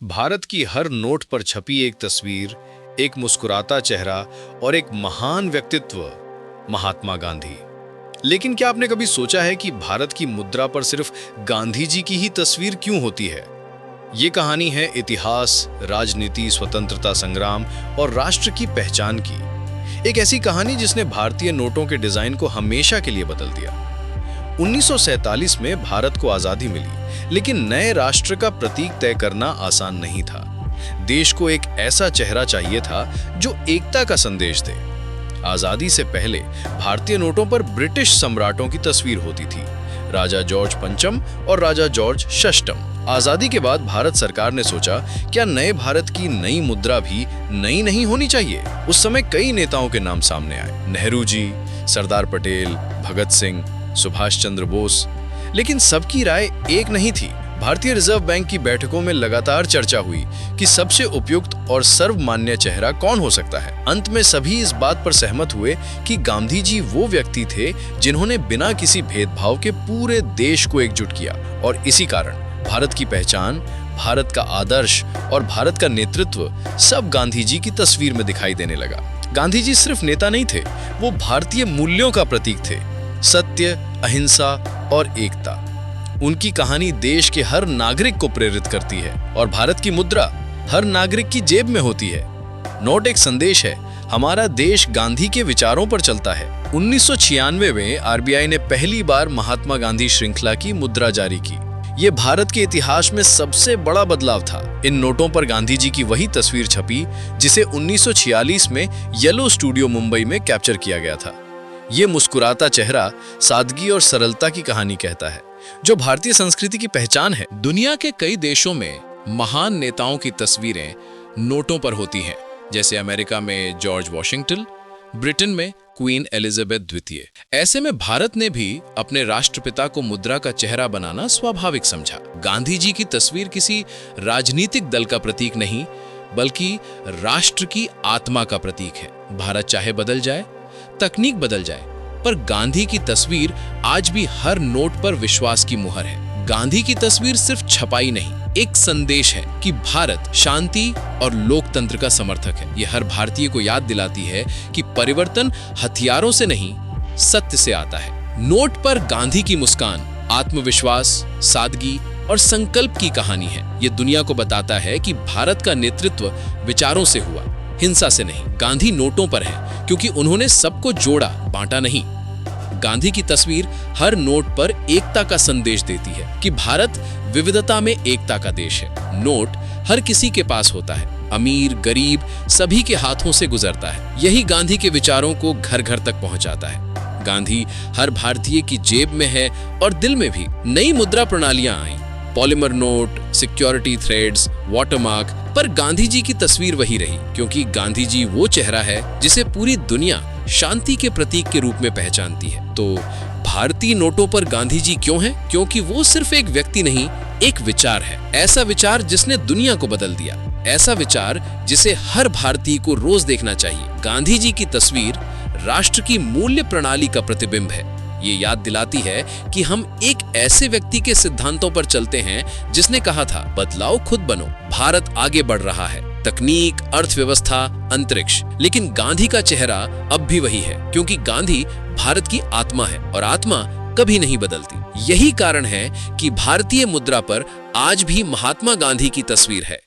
भारत की हर नोट पर छपी एक तस्वीर, एक मुस्कुराता चेहरा और एक महान व्यक्तित्व, महात्मा गांधी। लेकिन क्या आपने कभी सोचा है कि भारत की मुद्रा पर सिर्फ गांधी जी की ही तस्वीर क्यों होती है? ये कहानी है इतिहास, राजनीति, स्वतंत्रता संग्राम और राष्ट्र की पहचान की। एक ऐसी कहानी जिसने भारतीय नोटों के डिजाइन को हमेशा के लिए बदल दिया। 1947 में भारत को आजादी मिली, लेकिन नए राष्ट्र का प्रतीक तय करना आसान नहीं था। देश को एक ऐसा चेहरा चाहिए था जो एकता का संदेश दे। आजादी से पहले भारतीय नोटों पर ब्रिटिश सम्राटों की तस्वीर होती थी, राजा जॉर्ज पंचम और राजा जॉर्ज षष्ठम। आजादी के बाद भारत सरकार ने सोचा, क्या नए भारत की नई मुद्रा भी नई नहीं होनी चाहिए? उस समय कई नेताओं के नाम सामने आए, नेहरू जी, सरदार पटेल, भगत सिंह, सुभाष चंद्र बोस, लेकिन सबकी राय एक नहीं थी। भारतीय रिजर्व बैंक की बैठकों में लगातार चर्चा हुई कि सबसे उपयुक्त और सर्वमान्य चेहरा कौन हो सकता है। अंत में सभी इस बात पर सहमत हुए कि गांधी जी वो व्यक्ति थे जिन्होंने बिना किसी भेदभाव के पूरे देश को एकजुट किया, और इसी कारण भारत की पहचान, भारत का आदर्श और भारत का नेतृत्व सब गांधी जी की तस्वीर में दिखाई देने लगा। गांधी जी सिर्फ नेता नहीं थे, वो भारतीय मूल्यों का प्रतीक थे, सत्य, अहिंसा और एकता। उनकी कहानी देश के हर नागरिक को प्रेरित करती है, और भारत की मुद्रा हर नागरिक की जेब में होती है। नोट एक संदेश है, हमारा देश गांधी के विचारों पर चलता है। 1996 में आरबीआई ने पहली बार महात्मा गांधी श्रृंखला की मुद्रा जारी की। ये भारत के इतिहास में सबसे बड़ा बदलाव था। इन नोटों पर गांधी जी की वही तस्वीर छपी जिसे 1946 में येलो स्टूडियो मुंबई में कैप्चर किया गया था। ये मुस्कुराता चेहरा सादगी और सरलता की कहानी कहता है, जो भारतीय संस्कृति की पहचान है। दुनिया के कई देशों में महान नेताओं की तस्वीरें नोटों पर होती हैं, जैसे अमेरिका में जॉर्ज वॉशिंगटन, ब्रिटेन में क्वीन एलिजाबेथ द्वितीय। ऐसे में भारत ने भी अपने राष्ट्रपिता को मुद्रा का चेहरा बनाना स्वाभाविक समझा। गांधी जी की तस्वीर किसी राजनीतिक दल का प्रतीक नहीं, बल्कि राष्ट्र की आत्मा का प्रतीक है। भारत चाहे बदल जाए, तकनीक बदल जाए, पर गांधी की तस्वीर आज भी हर नोट पर विश्वास की मुहर है। गांधी की तस्वीर सिर्फ छपाई नहीं, एक संदेश है कि भारत शांति और लोकतंत्र का समर्थक है। यह हर भारतीय को याद दिलाती है कि परिवर्तन हथियारों से नहीं, सत्य से आता है। नोट पर गांधी की मुस्कान आत्मविश्वास, सादगी और संकल्प की कहानी है। यह दुनिया को बताता है कि भारत का नेतृत्व विचारों से हुआ, हिंसा से नहीं। गांधी नोटों पर है क्योंकि उन्होंने सबको जोड़ा, बांटा नहीं। गांधी की तस्वीर हर नोट पर एकता का संदेश देती है कि भारत विविधता में एकता का देश है। नोट हर किसी के पास होता है, अमीर, गरीब, सभी के हाथों से गुजरता है। यही गांधी के विचारों को घर घर तक पहुंचाता है। गांधी हर भारतीय की जेब में है और दिल में भी। नई मुद्रा प्रणालियां आई, polymer note, security threads, watermark, पर गांधी जी की तस्वीर वही रही, क्योंकि गांधी जी वो चेहरा है जिसे पूरी दुनिया शांति के प्रतीक के रूप में पहचानती है। तो भारतीय नोटों पर गांधी जी क्यों है? क्योंकि वो सिर्फ एक व्यक्ति नहीं, एक विचार है। ऐसा विचार जिसने दुनिया को बदल दिया, ऐसा विचार जिसे हर भारतीय को रोज देखना चाहिए। गांधी जी की तस्वीर राष्ट्र की मूल्य प्रणाली का प्रतिबिंब है। ये याद दिलाती है कि हम एक ऐसे व्यक्ति के सिद्धांतों पर चलते हैं जिसने कहा था, बदलाव खुद बनो। भारत आगे बढ़ रहा है, तकनीक, अर्थव्यवस्था, अंतरिक्ष, लेकिन गांधी का चेहरा अब भी वही है, क्योंकि गांधी भारत की आत्मा है और आत्मा कभी नहीं बदलती। यही कारण है कि भारतीय मुद्रा पर आज भी महात्मा गांधी की तस्वीर है।